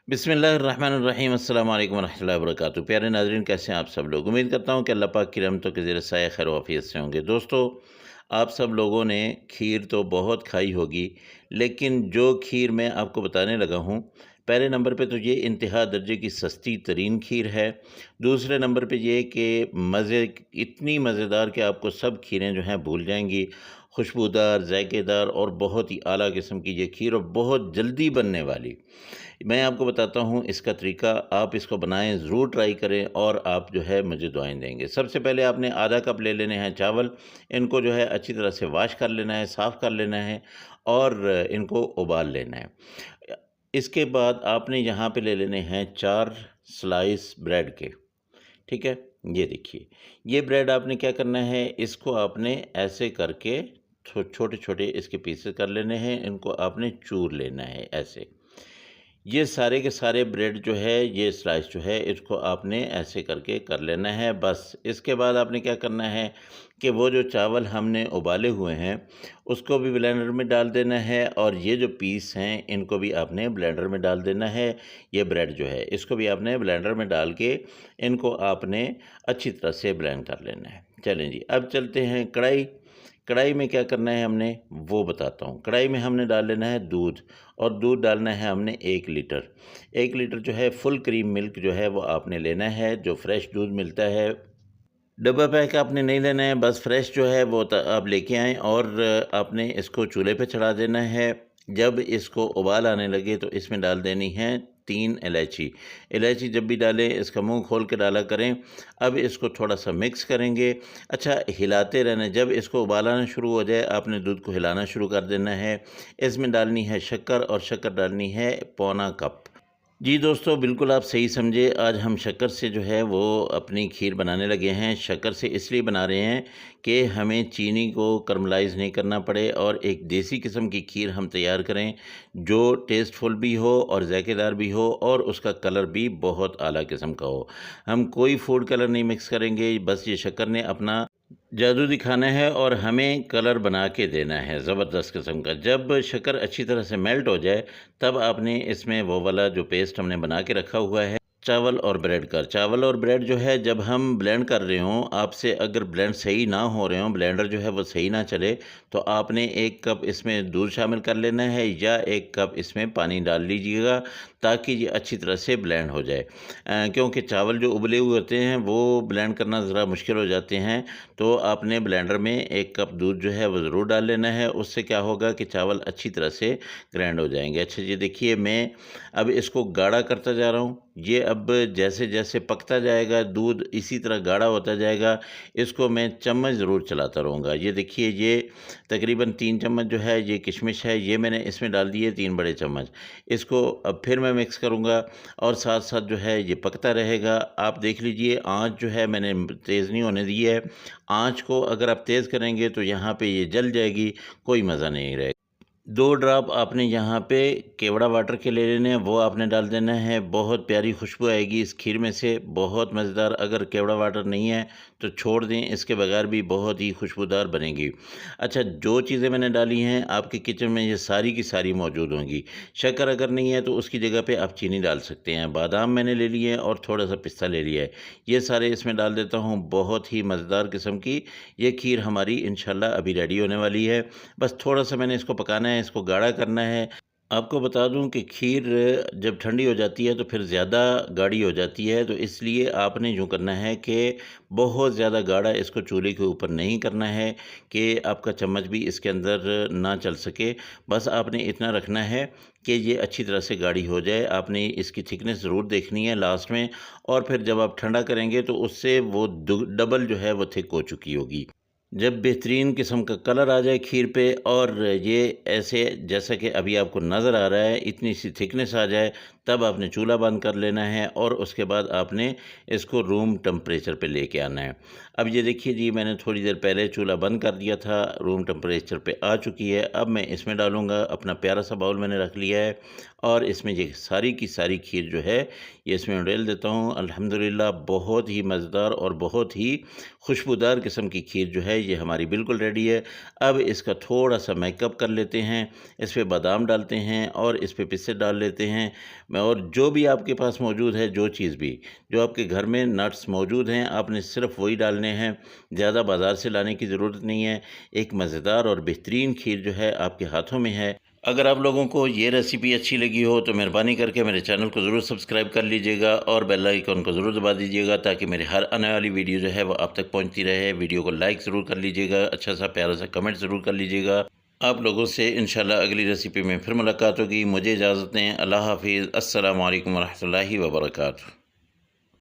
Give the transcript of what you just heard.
बिस्मिल्लाहिर्रहमानिर्रहीम अस्सलाम वालेकुम वरहमतुल्लाहि वबरकातुहू। प्यारे नाज़रीन, कैसे हैं आप सब लोग? उम्मीद करता हूँ कि अल्लाह पाक की रहमतों के ज़ेर साया खैर वाफ़ियत से होंगे। दोस्तों, आप सब लोगों ने खीर तो बहुत खाई होगी, लेकिन जो खीर मैं आपको बताने लगा हूँ, पहले नंबर पे तो ये इंतहा दर्जे की सस्ती तरीन खीर है। दूसरे नंबर पे ये कि मज़े इतनी मज़ेदार कि आपको सब खीरें जो हैं भूल जाएँगी। खुशबूदार, ज़ायकेदार और बहुत ही आला किस्म की ये खीर और बहुत जल्दी बनने वाली। मैं आपको बताता हूँ इसका तरीका, आप इसको बनाएँ, ज़रूर ट्राई करें और आप जो है मुझे दुआएँ देंगे। सबसे पहले आपने आधा कप ले लेने हैं चावल, इनको जो है अच्छी तरह से वॉश कर लेना है, साफ़ कर लेना है और इनको उबाल लेना है। इसके बाद आपने यहाँ पे ले लेने हैं 4 स्लाइस ब्रेड के, ठीक है? ये देखिए, ये ब्रेड आपने क्या करना है, इसको आपने ऐसे करके छोटे-छोटे इसके पीसेस कर लेने हैं, इनको आपने चूर लेना है ऐसे। ये सारे के सारे ब्रेड जो है, ये स्लाइस जो है, इसको आपने ऐसे करके कर लेना है बस। इसके बाद आपने क्या करना है कि वो जो चावल हमने उबाले हुए हैं, उसको भी ब्लेंडर में डाल देना है और ये जो पीस हैं, इनको भी आपने ब्लेंडर में डाल देना है। ये ब्रेड जो है, इसको भी आपने ब्लेंडर में डाल के इनको आपने अच्छी तरह से ब्लेंड कर लेना है। चलें जी, अब चलते हैं कढ़ाई। कढ़ाई में क्या करना है हमने, वो बताता हूँ। कढ़ाई में हमने डाल लेना है दूध और दूध डालना है हमने 1 लीटर। 1 लीटर जो है फुल क्रीम मिल्क जो है वो आपने लेना है, जो फ्रेश दूध मिलता है। डब्बा पैक आपने नहीं लेना है, बस फ्रेश जो है वो आप लेके आएँ और आपने इसको चूल्हे पे चढ़ा देना है। जब इसको उबाल आने लगे तो इसमें डाल देनी है 3 इलायची। इलायची जब भी डालें इसका मुँह खोल के डाला करें। अब इसको थोड़ा-सा मिक्स करेंगे। अच्छा, हिलाते रहना, जब इसको उबाल आना शुरू हो जाए आपने दूध को हिलाना शुरू कर देना है। इसमें डालनी है शक्कर और शक्कर डालनी है पौना कप। जी दोस्तों, बिल्कुल आप सही समझे। आज हम शक्कर से जो है वो अपनी खीर बनाने लगे हैं। शक्कर से इसलिए बना रहे हैं कि हमें चीनी को कैरमलाइज़ नहीं करना पड़े और एक देसी किस्म की खीर हम तैयार करें, जो टेस्टफुल भी हो और ज़ायकेदार भी हो और उसका कलर भी बहुत आला किस्म का हो। हम कोई फूड कलर नहीं मिक्स करेंगे, बस ये शक्कर ने अपना जादू दिखाना है और हमें कलर बना के देना है ज़बरदस्त किस्म का। जब शक्कर अच्छी तरह से मेल्ट हो जाए, तब आपने इसमें वो वाला जो पेस्ट हमने बना के रखा हुआ है, चावल और ब्रेड का। चावल और ब्रेड जो है जब हम ब्लेंड कर रहे हों, आपसे अगर ब्लेंड सही ना हो रहे हों, ब्लेंडर जो है वो सही ना चले, तो आपने 1 कप इसमें दूध शामिल कर लेना है या 1 कप इसमें पानी डाल लीजिएगा, ताकि ये अच्छी तरह से ब्लेंड हो जाए। क्योंकि चावल जो उबले हुए होते हैं वो ब्लेंड करना ज़रा मुश्किल हो जाते हैं, तो आपने ब्लेंडर में 1 कप दूध जो है वो ज़रूर डाल लेना है। उससे क्या होगा कि चावल अच्छी तरह से ग्राइंड हो जाएँगे। अच्छा जी, देखिए मैं अब इसको गाढ़ा करता जा रहा हूँ। ये अब जैसे-जैसे पकता जाएगा दूध, इसी तरह गाढ़ा होता जाएगा। इसको मैं चम्मच ज़रूर चलाता रहूँगा। ये देखिए, ये तकरीबन 3 चम्मच जो है ये किशमिश है, ये मैंने इसमें डाल दी है 3 बड़े चम्मच। इसको अब फिर मैं मिक्स करूँगा और साथ-साथ जो है ये पकता रहेगा। आप देख लीजिए, आँच जो है मैंने तेज़ नहीं होने दी है। आँच को अगर आप तेज़ करेंगे तो यहाँ पे ये जल जाएगी, कोई मज़ा नहीं रहेगा। 2 ड्रॉप आपने यहाँ पे केवड़ा वाटर के ले लेने हैं, वो आपने डाल देना है। बहुत प्यारी खुशबू आएगी इस खीर में से, बहुत मज़ेदार। अगर केवड़ा वाटर नहीं है तो छोड़ दें, इसके बगैर भी बहुत ही खुशबूदार बनेगी। अच्छा, जो चीज़ें मैंने डाली हैं आपके किचन में ये सारी की सारी मौजूद होंगी। शक्कर अगर नहीं है तो उसकी जगह पे आप चीनी डाल सकते हैं। बादाम मैंने ले लिए हैं और थोड़ा-सा पिस्ता ले लिया है। ये सारे इसमें डाल देता हूँ। बहुत ही मज़ेदार किस्म की ये खीर हमारी इंशाल्लाह अभी रेडी होने वाली है। बस थोड़ा-सा मैंने इसको पकाना है, इसको गाढ़ा करना है। आपको बता दूँ कि खीर जब ठंडी हो जाती है तो फिर ज़्यादा गाढ़ी हो जाती है, तो इसलिए आपने यूँ करना है कि बहुत ज़्यादा गाढ़ा इसको चूल्हे के ऊपर नहीं करना है कि आपका चम्मच भी इसके अंदर ना चल सके। बस आपने इतना रखना है कि ये अच्छी तरह से गाढ़ी हो जाए। आपने इसकी थिकनेस ज़रूर देखनी है लास्ट में, और फिर जब आप ठंडा करेंगे तो उससे वो डबल जो है वो थिक हो चुकी होगी। जब बेहतरीन किस्म का कलर आ जाए खीर पे और ये ऐसे जैसा कि अभी आपको नज़र आ रहा है, इतनी सी थिकनेस आ जाए, तब आपने चूल्हा बंद कर लेना है और उसके बाद आपने इसको रूम टेम्परेचर पे लेके आना है। अब ये देखिए जी, मैंने थोड़ी देर पहले चूल्हा बंद कर दिया था, रूम टेम्परेचर पे आ चुकी है। अब मैं इसमें डालूँगा, अपना प्यारा सा बाउल मैंने रख लिया है और इसमें ये सारी की सारी खीर जो है ये इसमें उड़ेल देता हूँ। अल्हम्दुलिल्लाह बहुत ही मज़ेदार और बहुत ही खुशबूदार किस्म की खीर जो है ये हमारी बिल्कुल रेडी है। अब इसका थोड़ा-सा मेकअप कर लेते हैं, इस पे बादाम डालते हैं और इस पे पिस्ते डाल लेते हैं। और जो भी आपके पास मौजूद है, जो चीज़ भी, जो आपके घर में नट्स मौजूद हैं, आपने सिर्फ़ वही डालने हैं, ज़्यादा बाज़ार से लाने की ज़रूरत नहीं है। एक मज़ेदार और बेहतरीन खीर जो है आपके हाथों में है। अगर आप लोगों को ये रेसिपी अच्छी लगी हो तो मेहरबानी करके मेरे चैनल को ज़रूर सब्सक्राइब कर लीजिएगा और बेल आइकन को ज़रूर दबा दीजिएगा, ताकि मेरे हर आने वाली वीडियो जो है वो आप तक पहुंचती रहे। वीडियो को लाइक ज़रूर कर लीजिएगा, अच्छा सा प्यारा सा कमेंट ज़रूर कर लीजिएगा। आप लोगों से इंशाल्लाह अगली रेसिपी में फिर मुलाकात होगी। मुझे इजाज़त दें। अल्लाह हाफ़िज़। अस्सलामु अलैकुम व रहमतुल्लाहि व बरकातुहू।